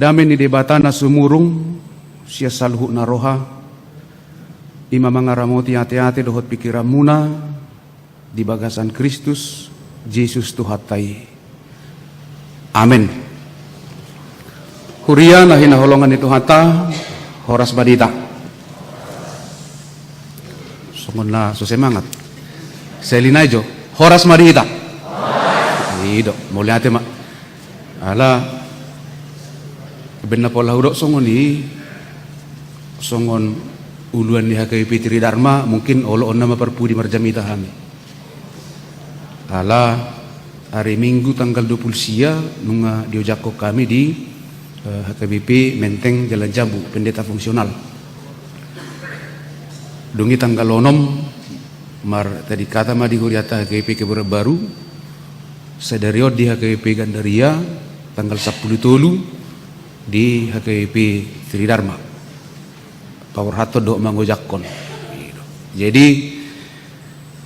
Dami ni debatana sumurung siya salhu na roha. Ima mangaramoti hati-hati dohot pikiran muna di bagasan Kristus Yesus Tuhatai. Amin. Huria na hinaholongan itu hata horas badita. Sungon na susemangat. Selinaijo horas madita. Ido mulai ate mak. Ala benna pola hudok songon uluan di HKP Tridharma mungkin olo nama perpudi marjamita hami. Ala hari Minggu tanggal 20 sia nunga diojako kami di HKBP Menteng Jalan Jambu pendeta fungsional. Dungi tanggal 6 mar tadi kata ma di huriata HKBP Kebaru Baru sadario di HKBP Gandaria tanggal 10 tolu di HKBP Tridharma Power Hato do mangojakon. Jadi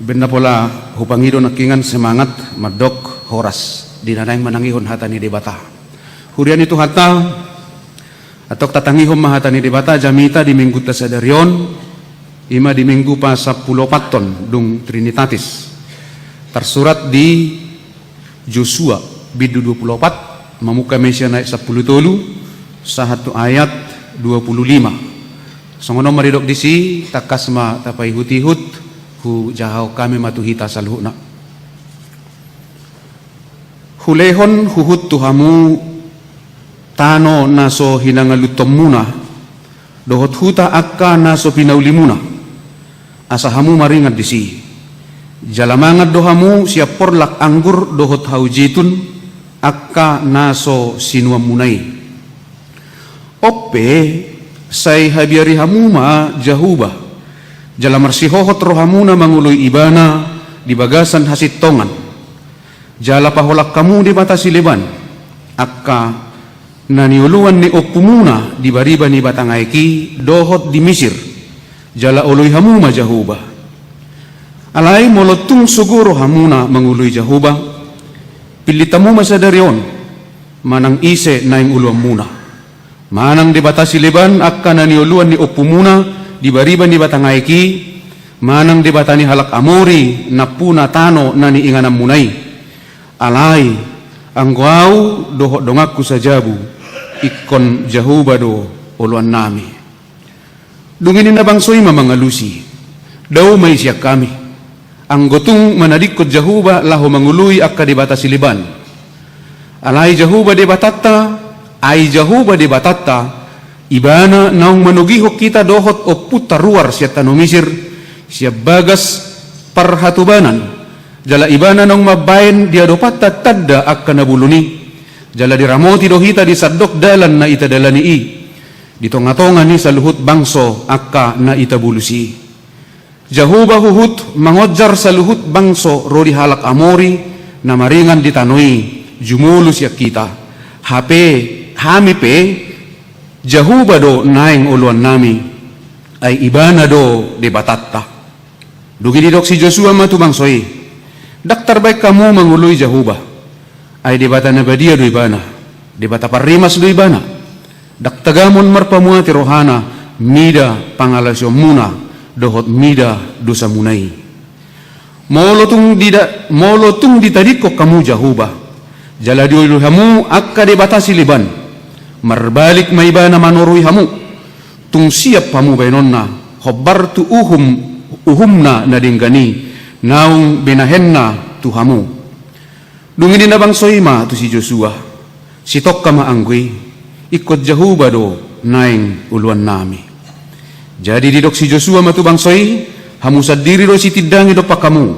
benda pola hupangido nakingan semangat madok horas dinanang manangihon hatani debata. Hurian itu hata atau tatangihon mahatani debata jamita di minggu tasadarion ima di minggu pa 10 paton dung Trinitatis. Tersurat di Joshua bidu 24 mamuka Mesia naik 10 tolu satu ayat 25. Songono maridok disi takasma tapai hutihut hu jahau kami matuhita salhuna. Hulehon huhut tuhamu tano naso hinangalutomuna dohot huta akka naso pinaulimuna asahamu maringat disi. Jalamangat dohamu siap porlak anggur dohot haujitun akka naso sinuamunai. Oppe say habiari hamuma jahuba jala marsihohot rohamuna mangului ibana di bagasan hasit tongan jala paholak kamu di batasi leban akka naniuluan ni opumuna di bariba ni batangaiki dohot di Mesir jala oloi hamuma jahuba alai molotung suguro hamuna mangului jahuba pilitamu masadarion manang ise naing uluam muna manang dibatasi leban akka naniuluan ni opumuna di bariba ni batangaiki manang dibatani halak amori napuna tano nani inganam munai alai anggau dohok dongakku sajabu ikon jahuba do oluan nami dungini na bangsoi mamangalusi daw may siya kami anggotung manadikot jahuba laho mangului akka dibatasi leban alai jahuba dibatata ay jahuba di batata ibana naung manugihok kita dohot o putaruar siya tanumisir siya bagas parhatubanan jala ibana naung mabayan dia dopata tadda akka nabuluni jala diramoti dohita di sadok dalan na itadalani i ditonga-tonga ni sa luhut bangso akka na itabulusi jahuba huhut mangodjar sa luhut bangso rodi halak amori na maringan ditanoi jumulus siya kita hami pe jahuba do naing uluan nami ay ibana do de batatta dugi didok si Joshua matu bangsoi daktar baik kamu mangului jahuba ay de bata nabadia do ibana de bata parimas do ibana daktagamon marpamuati rohana mida pangalasyo muna dohot mida dosa munai molotung ditadiko kamu jahuba jala diuluhamu akka de batasi liban marbalik maibana manurui hamu tung siap hamu bainonna khobartu uhumna nadinggani naung binahenna tu hamu dungini na bangsoima tu si Joshua sitok kama anggui ikut jahuba do naing uluan nami jadi didok si Joshua matu bangsoi hamu sadiri do si tidangi do pakamu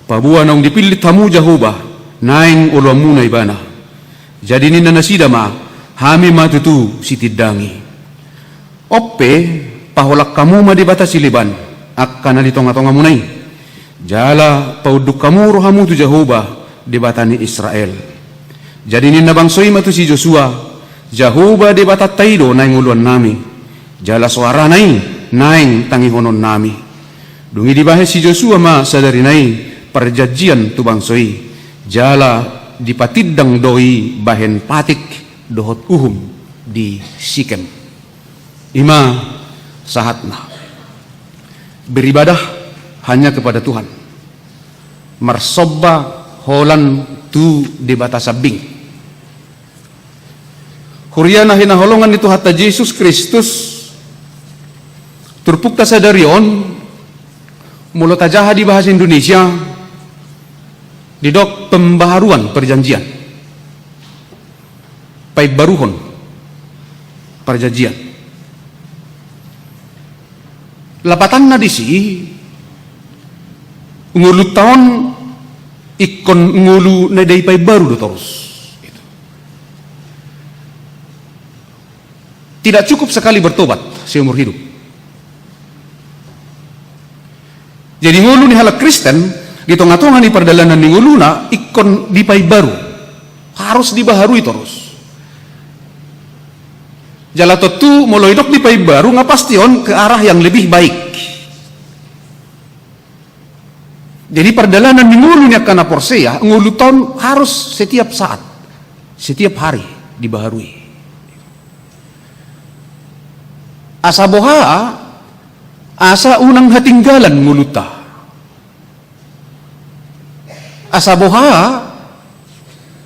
pabua naung dipilit hamu jahuba naing uluan muna ibana jadi nina nasidama hami matutu si tidangi oppe paholak kamu ma di batasi liban akka na ditonga-tonga munai jala pauduk kamu rohamu tu jahuba di batani Israel jadi nina bangsoi matu si Joshua jahuba di batat taido naing uluan nami jala suara naing tangihonon nami dungi dibahas si Joshua ma sadari perjanjian tu bangsoi jala dipatidang doi bahen patik dohot di Sikem. Ima sahatna beribadah hanya kepada Tuhan. Marsobba holan tu di batas sabing. Huriana hinaholongan itu hatta Yesus Kristus turpukta sadarion mulut ajaha di bahasa Indonesia didok pembaharuan perjanjian pait baruhon perjanjian lapatan na disi ngulu tahun ikon ngulu na day pay baru do terus itu. Tidak cukup sekali bertobat seumur hidup. Jadi ngulu ni halak Kristen di tengah-tengah ni perjalanan ni ngulu na ikon di pay baru harus dibaharui terus. Jalatot tu mulai dok di pay baru ngapastion ke arah yang lebih baik. Jadi perjalanan di ngulunya karena Porsea, ngulu tahun harus setiap saat, setiap hari dibaharui. Asa boha, asa unang hatinggalan nguluta. Asa boha,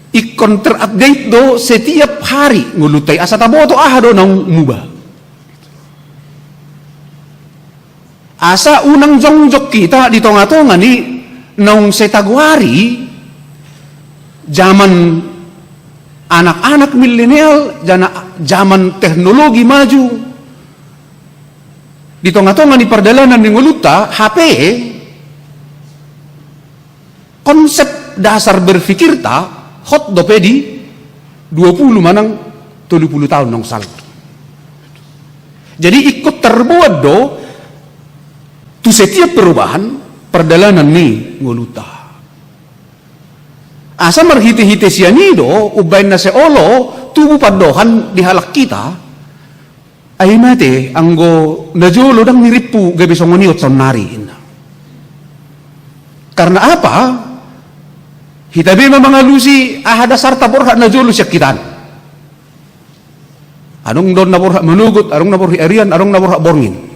ikon terupdate do setiap hari ngulutai. Asa tabo to do nang muba. Asa unang jongjok kita di tonga-tonga ni nang setaguari zaman anak-anak milenial, zaman teknologi maju di tonga-tonga ni perjalanan ni nguluta HP konsep dasar berpikir ta hot dopedi 20 manang 30 tahun nang sal. Jadi ikut terbuat do tu setiap perubahan perjalanan ni nguluta. Asa marhiti-hiti siya nido ubay na seolo tubu padohan di halak kita ay mate anggo najolo dang niripu gabi songoniot sonari. Karena apa? Hitabi mga lusi ahada sarta borha najolo siya kitan. Anong don na borha manugot, anong na borha arian, anong na borha borngin.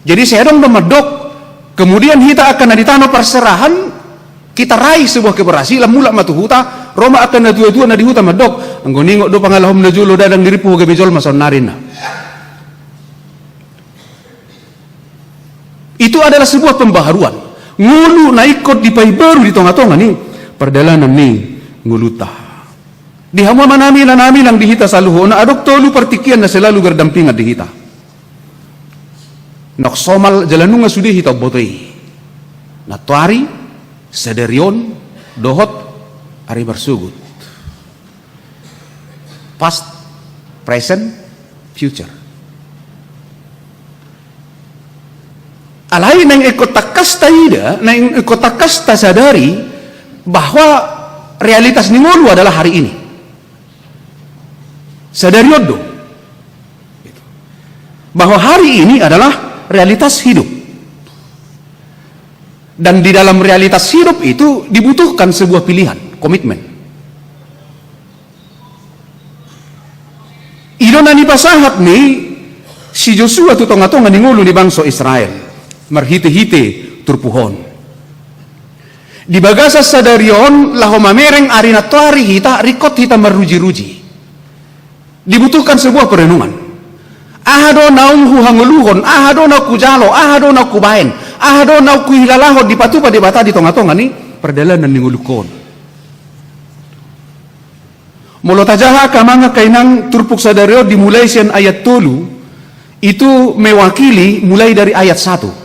Jadi saya dong memadok, kemudian kita akan ditano perserahan, kita raih sebuah keberhasilan mula matuhuta, Roma akan natua-tua na dihuta madok, anggo ningok do pangalahom na julo dadang diripu gabejol mason narin na. Itu adalah sebuah pembaharuan. Ngulu na ikut di pay baru di tonga-tonga ni perjalanan ni nguluta. Di hamwa manami lang dihita saluho na adok tolu partikian na selalu berdampingan dihita. Nok somal jalanunga sudi hitaw botoi. Natuari, sederion, dohot, ari bersugut. Past, present, future. Alai nang ekotakas taida, nang ekotakas sadari bahwa realitas ningolu adalah hari ini. Sadarion do. Bahwa hari ini adalah realitas hidup. Dan di dalam realitas hidup itu dibutuhkan sebuah pilihan, komitmen. Idona ni pasahat ni si Joshua tu tonga-tonga ningulu ni bangsa Israel. Marhite-hite turpuhon. Di bagasa sadarion laho mamereng arina tuari hita rikot hita maruji-ruji. Dibutuhkan sebuah perenungan. Ahado naung huhanguluhon, ahado na kujalo, ahado na kubain, ahado na kuhilalahon di patupa di bata di tonga-tonga ni perjalanan ni ngulukon. Mulo tajaha kamanga kainang turpuk sadario dimulai sian ayat 3 itu mewakili mulai dari ayat 1.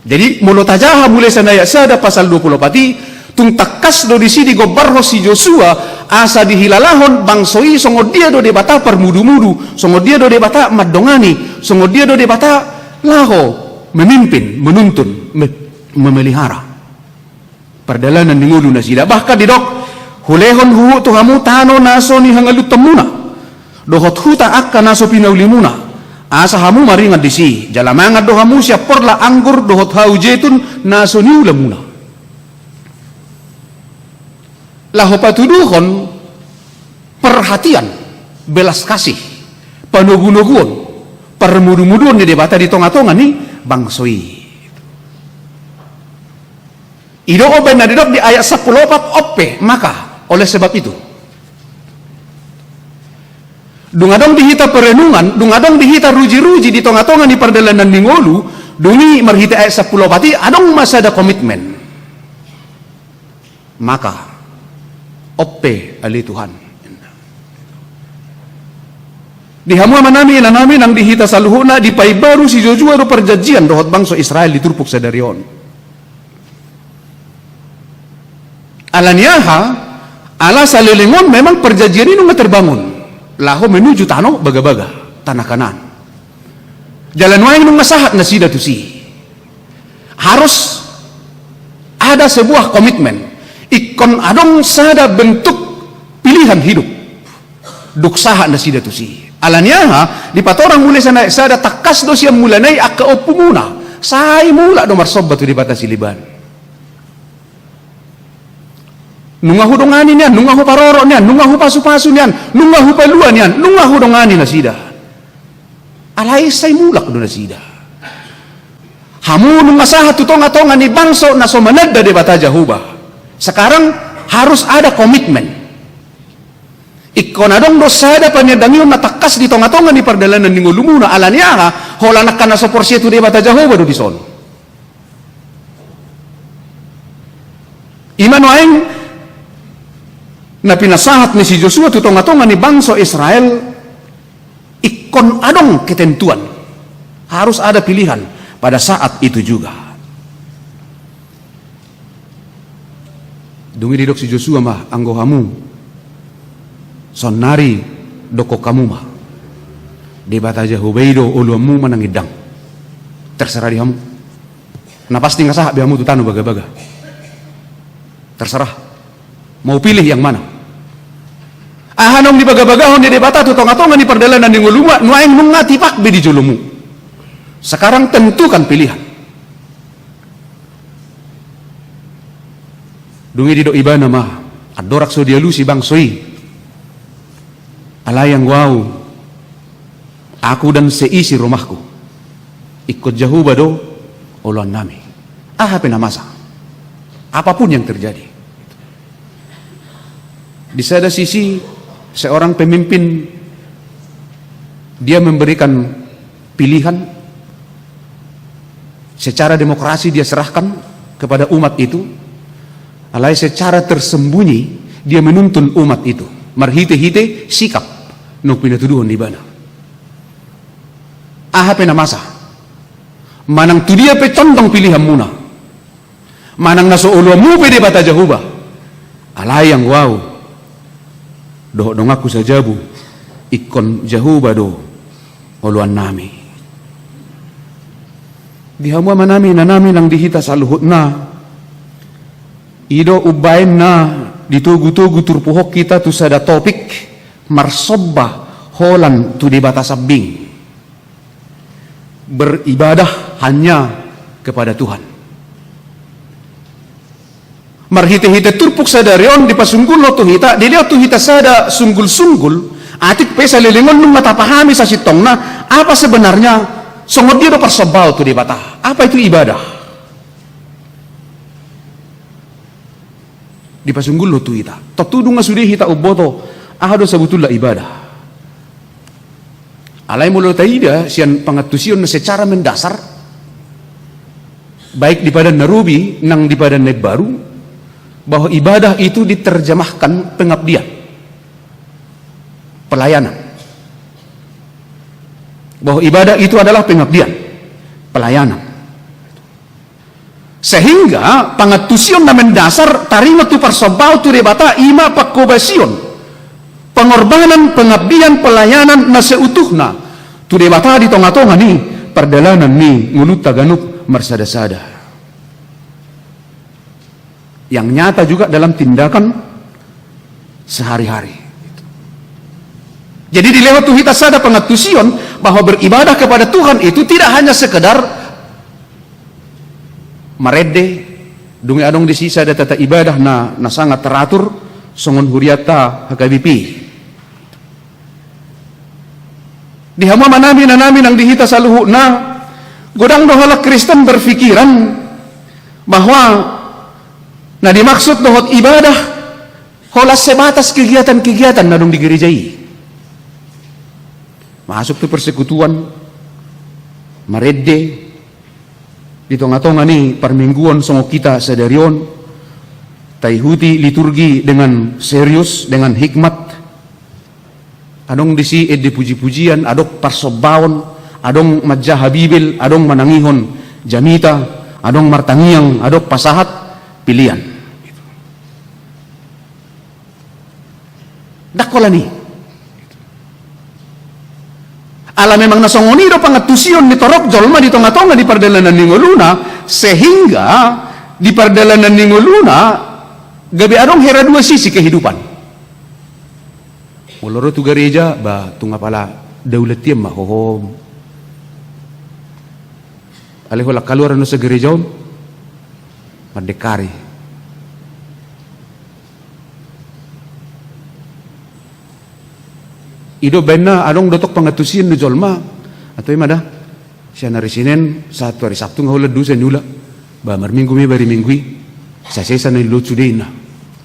Jadi mulo tajaha mulai sian ayat 1 pasal 20 pati tung takas do di sini gobarho si Joshua asa dihilalahon bangsoi songo dia do debata permudu-mudu, songo dia do debata madongani, songo dia do debata laho memimpin, menuntun, memelihara perjalanan di ngulu nasida. Bahkan di dok hulehon huhu tuhamu tano naso ni hangalut temuna dohot huta akka naso pinaulimuna asa hamu maringan disi jalamangat dohamu siap porla anggur dohot hau jetun naso ni ulamuna. Laho patuduhon perhatian, belas kasih, panugu-nuguan, permudu-muduan di debata di tonga-tonga ni bangsoi. Ido oben na didok di ayat 14 ope, maka oleh sebab itu dungadong dihita perenungan, dungadong dihita ruji-ruji di tonga-tonga ni perdalanan di ngolu, dungi merhita ayat 10 pati, adong masa ada komitmen. Maka ope ali Tuhan. Di hamua manami nanami nang dihita saluhuna di pai baru si Joshua do perjanjian dohot bangsa Israel diturpuk sadarion. Alaniaha ala salilingon memang perjanjian ini nggak terbangun. Laho menuju tano baga-baga tanah Kanaan. Jalan waing nung masahat na sida tusi. Harus ada sebuah komitmen. Ikon adong sada bentuk pilihan hidup. Duksaha na sida tusi. Alaniaha di patorang mulai sana sada takas do siya mulanay akka opumuna. Say mula do marsob batu di batas Siliban. Nungahu dongani niyan, nungahu paroro niyan, nungahu pasu-pasu niyan, nungahu paluan niyan, nungahu dongani na sida. Alay say mulak do na sida. Hamu nung masahat tutong-atongan ni bangso na somanad da debata Jehovah. Sekarang harus ada komitmen. Ikon adong dosada panyadangion na takas di tonga-tonga ni perdalanan ni ngulumuna alaniaha holanak kana sa porsiya tu debata Jehovah do bison. Iman waeng na pinasahat ni si Joshua tutong-atongan ni bangsa Israel, ikon adong ketentuan. Harus ada pilihan pada saat itu juga. Dungi didok si Joshua mah anggo hamu sonari doko kamu mah debata Jehobeido uluamu manangidang terserah di hamu. Nah pasti nggak sah biamu tu tanu baga-baga. Terserah mau pilih yang mana. Ahanong di baga-bagahon di debata tu tonga-tonga di perdalanan di nguluma nuaing nungati pakbe di julumu. Sekarang tentukan pilihan. Dungi didok ibana mah adorak so dialusi bangsoi. Alayang wow. Aku dan seisi rumahku ikut Jehovah do uluan nami. Apa masa. Apapun yang terjadi. Di sada sisi seorang pemimpin dia memberikan pilihan secara demokrasi, dia serahkan kepada umat itu. Alai secara tersembunyi dia menuntun umat itu marhite-hite sikap nuk pinatuduhan di bana. Pena masa manang tu dia pe condong pilihan muna manang naso uluamu pe debata Jehovah alai yang wow doh dong aku sajabu ikon Jehovah do uluan nami di hamua manami nanami nang dihita saluhut na ido ubain na ditugu-tugu turpuhok kita tu sada topik marsobah holan tu di batas sabing beribadah hanya kepada Tuhan. Marhite-hite turpuk sadarion di pasunggul lo tuhita dili tuhita sada sunggul-sunggul atik pesa lilingon nung matapahami sa sitong na apa sebenarnya songod dia do persobal tu di bata. Apa itu ibadah? Di pasunggul lo tuhita tatudung nga sudi hita uboto ahado sabutullah ibadah. Alay mulo taida sian pangatusion na secara mendasar baik di padan narubi nang di padan baru bahwa ibadah itu diterjemahkan pengabdian, pelayanan. Bahwa ibadah itu adalah pengabdian, pelayanan. Sehingga pangatusion na mendasar tarima tu persobau tu debata ima pakobasion. Pengorbanan, pengabdian, pelayanan na seutuhna tu debata di tonga-tonga ni perdalanan ni ngulut taganuk marsada-sada. Yang nyata juga dalam tindakan sehari-hari. Jadi dilewat tuhita sada pengatusion bahwa beribadah kepada Tuhan itu tidak hanya sekedar marede dungi adong di sisa ada tata ibadah na sangat teratur songon huriata hakabipi Di hama manami na namin ang dihita sa luho na godang dohala Kristen berpikiran bahwa na dimaksud dohot ibadah holas sebatas kegiatan-kegiatan na dong di gerejai. Masuk ke persekutuan, maredde, di tonga-tonga ni permingguan songo kita sadarion, taihuti liturgi dengan serius, dengan hikmat, adong disi di puji-pujian, adong parsobaon, adong majah habibil, adong manangihon jamita, adong martangiang, adong pasahat pilihan. Dakola ni. Ala memang nasongonido pangatusion ni torok jolma di tonga-tonga di pardalanan ni nguluna, sehingga di pardalanan ni nguluna gabi adong hera dua sisi kehidupan. Uloro tu gereja ba tunga pala daulat tiam mahohom. Alehola kaluar no sa gerejaon merdekari. Ido bena adong dotok pangatusin ni jolma atau imada siya narisinen satu hari Sabtu ngahula du sa nyula ba marminggu mi bari minggu sa sesa na lucu din na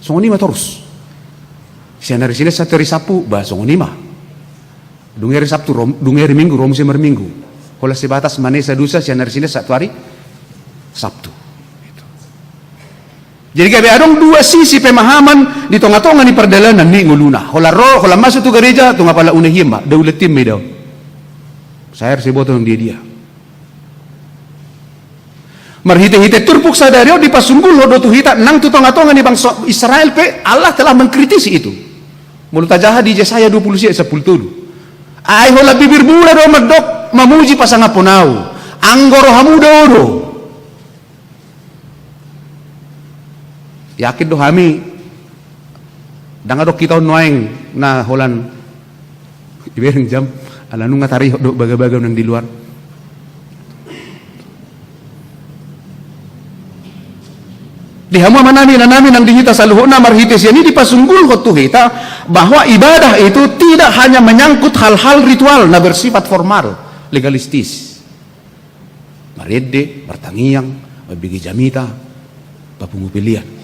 songoni ma terus siya narisinen satu hari Sabtu ba songoni ma dungeri Sabtu dungeri minggu rom si marminggu hola sebatas manesa dusa siya narisinen satu hari Sabtu. Jadi gabi adong dua sisi pemahaman di tonga-tonga ni perdalanan ni nguluna. Hola roh, hola masuk tu gereja, tunga pala unahim ba, daulatim may daw. Saya harus botong dia. Marhite-hite turpuk sadario di pasunggul hodo tu hita nang tu tonga-tonga ni bangsa Israel pe Allah telah mengkritisi itu. Mulut ajaha di Yesaya 20 ayat 10. Ay hola bibir bula do medok mamuji pasangapunau. Anggoro hamudo. Yakin do hami dangadok kita noeng na holan ibereng jam ala nung ngatari do baga-baga nang di luar. Di hama manami na namin ang dihita sa luho na marhites yan di pasunggul ko tuhita bahwa ibadah itu tidak hanya menyangkut hal-hal ritual na bersifat formal legalistis. Maredde, bertangiang, mabigi jamita, papungupilian.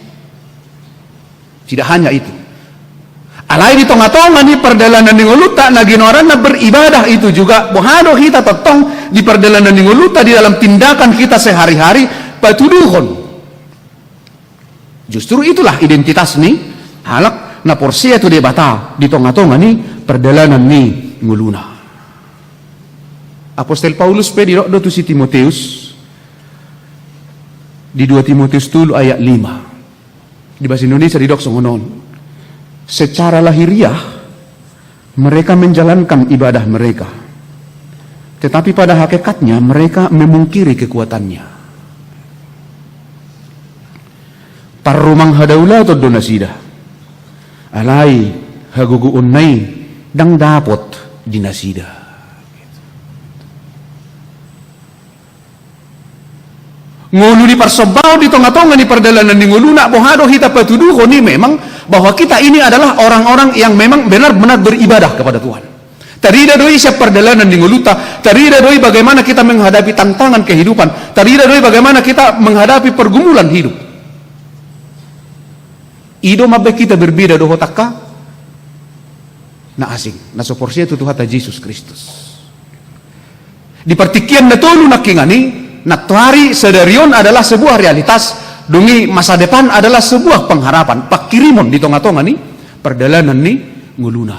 Tidak hanya itu. Alai di tonga-tonga ni perdalanan ni nguluta na ginoran na beribadah itu juga bohado kita totong di perdalanan ni nguluta di dalam tindakan kita sehari-hari patuduhon. Justru itulah identitas ni halak na porsia tu debata di tonga-tonga ni perdalanan ni nguluna. Apostel Paulus pe dirok do tu si Timoteus di 2 Timoteus 2 ayat 5. Di bahasa Indonesia didok songonon. Secara lahiriah mereka menjalankan ibadah mereka, tetapi pada hakikatnya mereka memungkiri kekuatannya. Parrumang hadaula to donasida. Alai hagugu unnai dang dapot dinasida. Ngulu di parsobao di tonga-tonga ni perdalanan di nguluna bohado hita patuduho ni memang bahwa kita ini adalah orang-orang yang memang benar-benar beribadah kepada Tuhan. Tarida doi siap perdalanan di nguluta, tarida doi bagaimana kita menghadapi tantangan kehidupan, tarida doi bagaimana kita menghadapi pergumulan hidup. Ido mabe kita berbeda doho takka na asing, na soporsia itu Tuhan Yesus Kristus. Di partikian na tolu nakingani Natwari sedarion adalah sebuah realitas, dungi masa depan adalah sebuah pengharapan. Pakirimon di tonga-tonga ni perdalanan ni nguluna.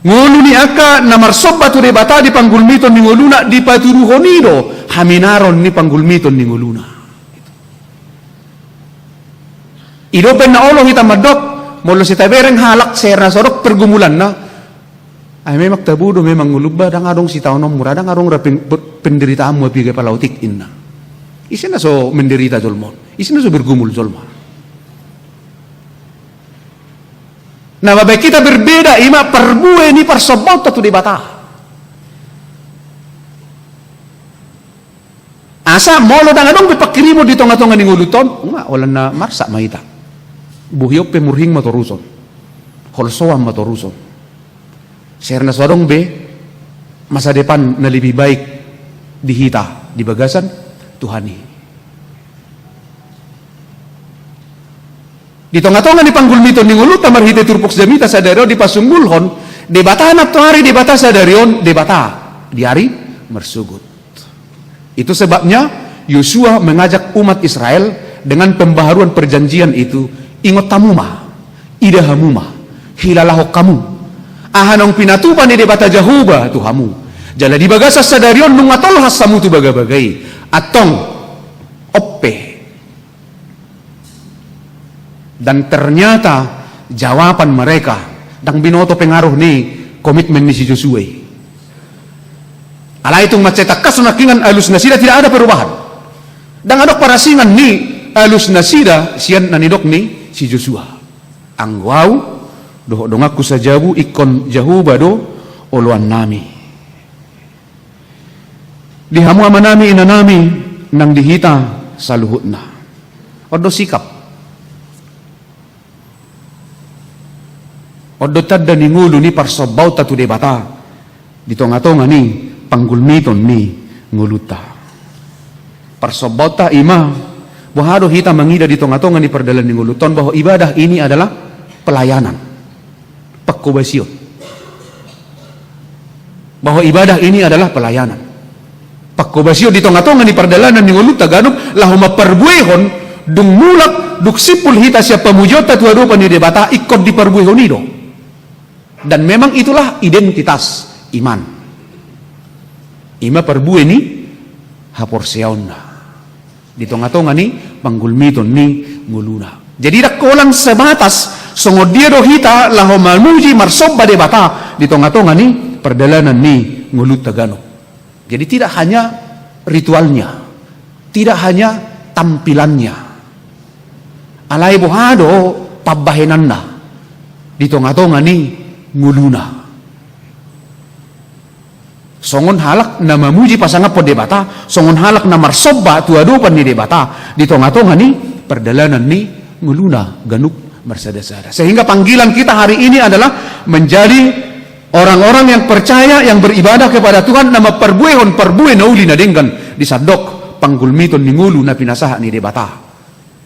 Ngulu ni aka namar sobbatu debata di panggulmiton ni nguluna di paturuhonido haminaron ni panggulmiton ni nguluna. Idopen na olo hita madok molo sita bereng halak serna sorok pergumulan na. Ay memang tabudo memang ngulubba dang adong si taonom murada adong penderitaan mo pigay palautik inna. Isin na so menderita jolmon. Isin na so bergumul jolma. Nah, babay kita berbeda ima perbuwe ni persobot tu di bata. Asa molo dang adong pipakirimo di tonga-tonga ni nguluton, nga wala na marsa maita. Buhyop pemurhing matoruson. Holsoam matoruson. Serna sodong be, masa depan na lebih baik dihita di bagasan Tuhani. Di tonga-tonga di panggul mito ni ngulu tamar hite turpok jamita sadaro di pasunggulhon debata anak tuari debata sadarion debata di hari mersugut. Itu sebabnya Yosua mengajak umat Israel dengan pembaharuan perjanjian itu, ingot tamuma, ida hamuma, hilalahok kamu, ahanong pinatupan ni debata jahuba tuhamu, jala di bagasa sadarion nungatol hasamu tu baga-bagai, atong oppe. Dan ternyata jawaban mereka dang binoto pengaruh ni komitmen ni si Joshua. Ala itong macetak kasunakingan alus nasida tidak ada perubahan. Dan adok parasingan ni alus nasida siyan nanidok ni si Joshua. Ang wow doh dongaku sajabu ikon jahuba do oluan nami. Dihamu amanami inanami nang dihita saluhutna. Odo sikap. Odo tadda ni ngulu ni parsobaw tatu debata. Di tonga-tonga ni panggulmiton ni nguluta. Parsobaw ta ima. Bahado hita mangida di tonga-tonga ni perdalan ni nguluton bahwa ibadah ini adalah pelayanan. Pagkubasyon. Bahwa ibadah ini adalah pelayanan. Pagkubasyon di tonga-tonga ni perdalanan ni nguluta ganop lahuma perbuehon dung mulak duksipul hita siya pamujota tuadupan ni debata ikot di perbuehon nido. Dan memang itulah identitas iman. Ima perbue ni haporseauna. Di tonga-tonga ni panggulmiton ni nguluna. Jadi dak kolang sebatas songodia dohita laho mamuji marsobba debata di tonga-tonga ni perdalanan ni ngulut tagano. Jadi tidak hanya ritualnya, tidak hanya tampilannya. Alai bohado pabahenanna di tonga-tonga ni nguluna. Songon halak na mamuji pasanga po debata, songon halak na marsobba tuadupan ni debata, di tonga-tonga ni perdalanan ni nguluna ganuk marsada-sada. Sehingga panggilan kita hari ini adalah menjadi orang-orang yang percaya, yang beribadah kepada Tuhan, nama perbuehon perbue na uli na denggan di sadok panggulmiton ni ngulu na pinasaha ni debata.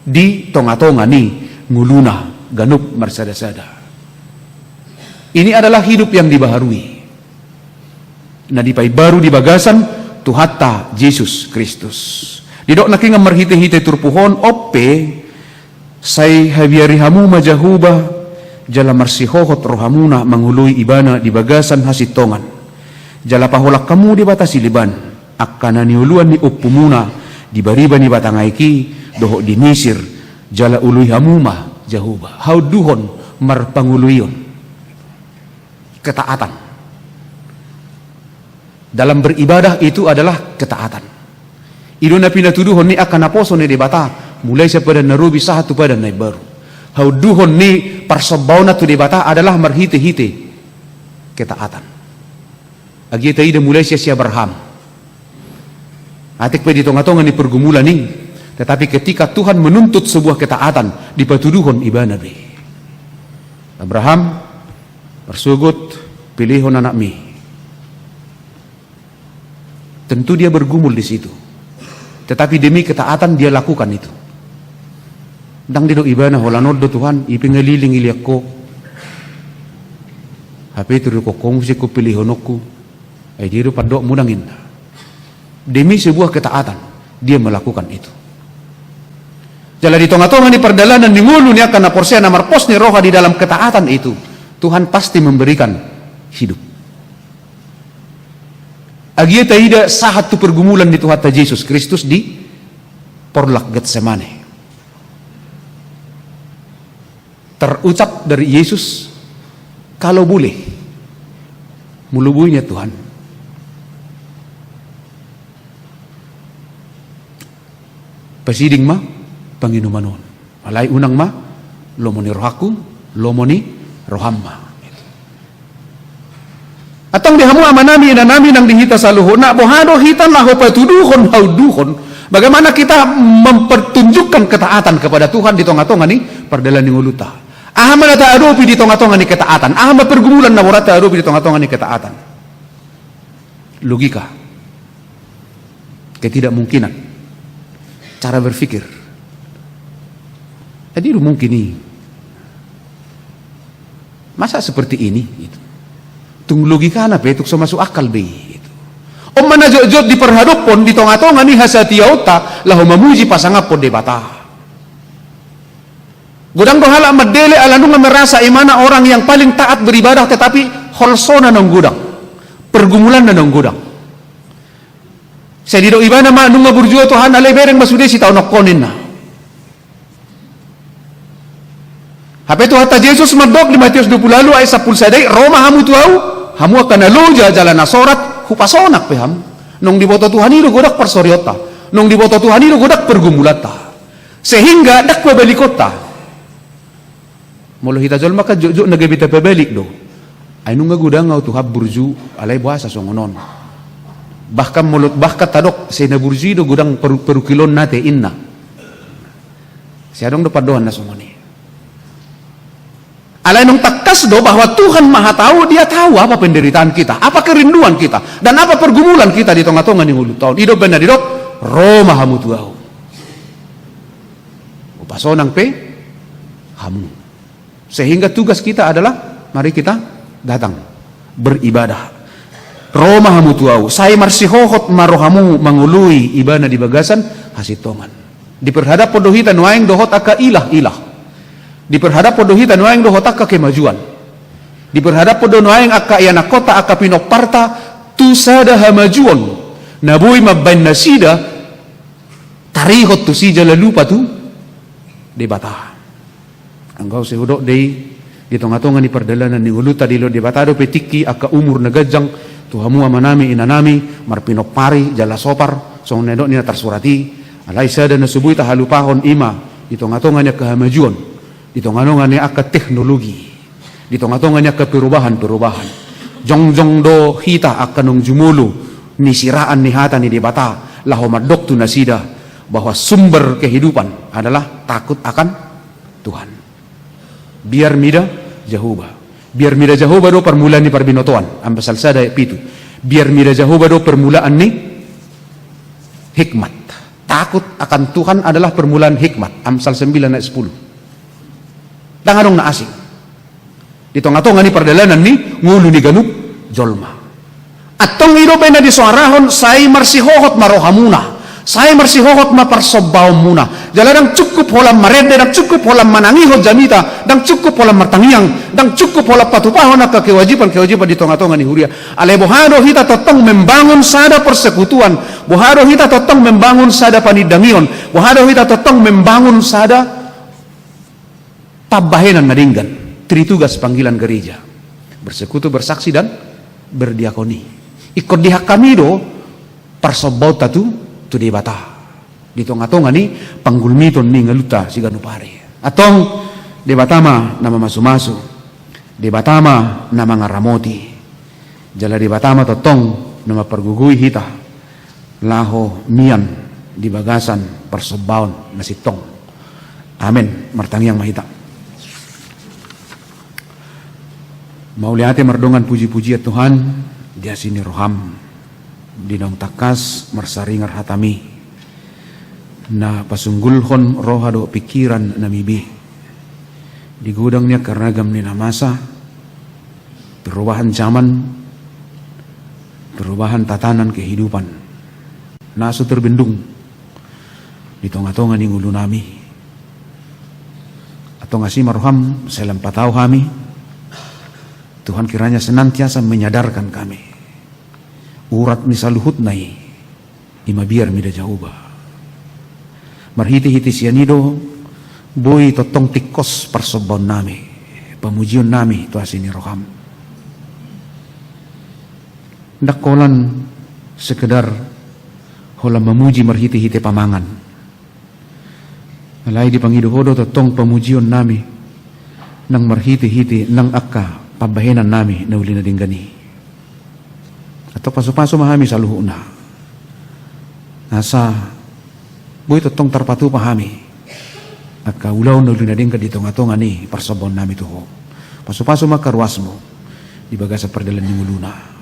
Di tonga-tonga ni nguluna ganuk marsada-sada. Ini adalah hidup yang dibaharui. Na dipay baru di bagasan tuhatta Yesus Kristus. Didok na kinga marhite-hite turpuhon oppe say habiari hamu majahuba jala marsihohot rohamuna manghului ibana di bagasan hasitongan. Jala paholak kamu di batasi liban akkana niuluan ni uppumuna di bariba ni batangaiki doho di Misir jala ului hamuma jahuba. Hauduhon marpanguluyon. Ketaatan. Dalam beribadah itu adalah ketaatan. Ido na pinatuduhon ni akan aposo ni debata mulai pada narubi satu pada naik baru. Hauduhon ni parsobaw na tu debata adalah marhite-hite ketaatan. Agi tayo mulai siya Abraham. Atik pa di tonga-tonga ni pergumulan ni. Tetapi ketika Tuhan menuntut sebuah ketaatan dipatuduhon iba nabi. Abraham bersugut pilihon anak mi. Tentu dia bergumul di situ. Tetapi demi ketaatan dia lakukan itu. Dang dido ibana holanod do Tuhan ipingaliling iliak ko. Hape turu ko kongsi ko pilihonokku. Ay diro padok mudangin. Demi sebuah ketaatan dia melakukan itu. Jala di tonga-tonga ni perdalanan ni ngulu ni akan naporsea na marpos ni roha di dalam ketaatan itu. Tuhan pasti memberikan hidup. Agia taida sahat tu pergumulan di Tuhan Yesus Kristus di Porlak Getsemane. Terucap dari Yesus, kalau boleh, mulubuinya Tuhan. Pasiding ma, Panginumanon. Malay unang ma, lomoni rohaku, lomoni rohamma. Atang dihamu amanami inanami nang dihita saluho na bohado hitan laho patuduhon hauduhon. Bagaimana kita mempertunjukkan ketaatan kepada Tuhan di tonga-tonga ni perdalan ni nguluta. Aha man nataadopi di tonga-tonga ni ketaatan. Aha man pergumulan na wala taadopi di tonga-tonga ni ketaatan. Logika. Ketidakmungkinan. Cara berpikir. Jadi mungkin ini. Masa seperti ini? Gitu. Tung logika na pe, tung masuk akal be. Gitu. Om mana jod di perhadapon di tonga-tonga ni hasatiauta lahu memuji pasangapon de bata. Gudang dohala madele alanunga merasa imana orang yang paling taat beribadah tetapi holsona nang gudang. Pergumulan na nang gudang. Saya dido ibana ma nunga burjua Tuhan alay bereng masudesi tao nakonin na. Hape tu hatta Yesus madok di Matius 20 lalu ayat 10 sadai Roma hamu tuau hamu akan aluja jalan nasorat hupasonak pe ham. Nung diboto Tuhan itu godak persoriota. Nung diboto Tuhan itu godak pergumulata. Sehingga dak pabalikota. Molo hita jol maka jojo nagabita pabalik do. Ay nung gudang ngau tuhab burju alay buasa songonon. Bahkan mulut bahkan tadok sina burju do gudang perukilon nate inna. Siadong do padohan na songoni. Alay nung takas do bahwa Tuhan Maha tahu, Dia tahu apa penderitaan kita, apa kerinduan kita, dan apa pergumulan kita di tengah-tengah nih ulu tahun. Hidup benar hidup Roma hamu tuau. Upasonang pe hamu. Sehingga tugas kita adalah mari kita datang beribadah. Roma hamu tuau. Saya marsihohot marohamu mangului ibadah di bagasan hasitongan. Diperhadap podohitan waing dohot aka ilah. Diperhadap podohitan waing dohot aka kemajuan. Diperhadap podon waing aka yanakota aka pinoparta tusada hamajuan. Nabuy mabban nasida tarihot tu si jalalupa tu debata. Anggaw sehudok di tonga-tonga ni perdalanan ni uluta di lo debatado petiki aka umur nagajang tuhamu amanami inanami marpinopari jala sopar song nedok ni tersurati alay sada na subuy tahalupahon ima di tonga-tonga niya kahamajuan. Di tonga-tonga niya aka teknologi. Di tonga-tonga niya ka perubahan. Jong-jong do hita aka nung jumulu ni siraan ni hata ni debata laho madok tu nasida bahwa sumber kehidupan adalah takut akan Tuhan. Biar mida Jehovah. Biar mida Jehovah do permulaan ni parbinotoan. Ang pasal sada pitu. Biar mida Jehovah do permulaan ni hikmat. Takut akan Tuhan adalah permulaan hikmat. Amsal 9 ayat 10. Tanganong na asing. Di tonga-tonga ni perdalanan ni ngulu ni ganup jolma. At tong irobe na di suarahon say marsihohot marohamuna. Say marsihohot maparsobaw muna. Jaladang cukup holam marede, dang cukup holam manangihot jamita, dang cukup holam martangiang, dang cukup holam patupahon na kewajiban di tonga-tonga ni huria. Ale bohado hita totong membangun sada persekutuan. Bohado hita totong membangun sada panidangion. Bohado hita totong membangun sada pabahenan nadinggan, tritugas panggilan gereja, bersekutu, bersaksi dan berdiakoni. Ikut dihak kami do persobauta tu debata. Di tonga-tonga ni panggulmiton ni ngaluta si ganupare. Atong debatama nama masu-masu, debatama nama ngaramoti, jala debatama totong nama pergugui hita, laho mian di bagasan persobaon nasitong. Amin. Martangiang mahita. Mauliate mardongan puji-puji Tuhan dia sini roham dinong takas marsaringar hatami na pasunggulhon rohado pikiran namibi di gudangnya karagam ni namasa perubahan zaman, perubahan tatanan kehidupan naso terbendung di tonga-tonga ni ngulu nami atau ngasih marham selam patau kami. Tuhan kiranya senantiasa menyadarkan kami. Urat misaluhut nai ima biar mida Jehovah. Marhiti-hiti sianido boy totong tikos persobon nami. Pamujion nami tu asini roham. Dakolan sekedar hola memuji marhiti-hiti pamangan. Alai di pangidohodo totong pamujion nami nang marhiti-hiti nang akka pabahenan nami na uli na dinggani. Atau paso-paso mahami sa luho na. Nasa buhay totong tarpatu pahami. At kaulaw naglinading ka dito nga to nga ni, parsabon namin to ho. Paso-paso makaruas mo, di baga sa perdalan ni muluna.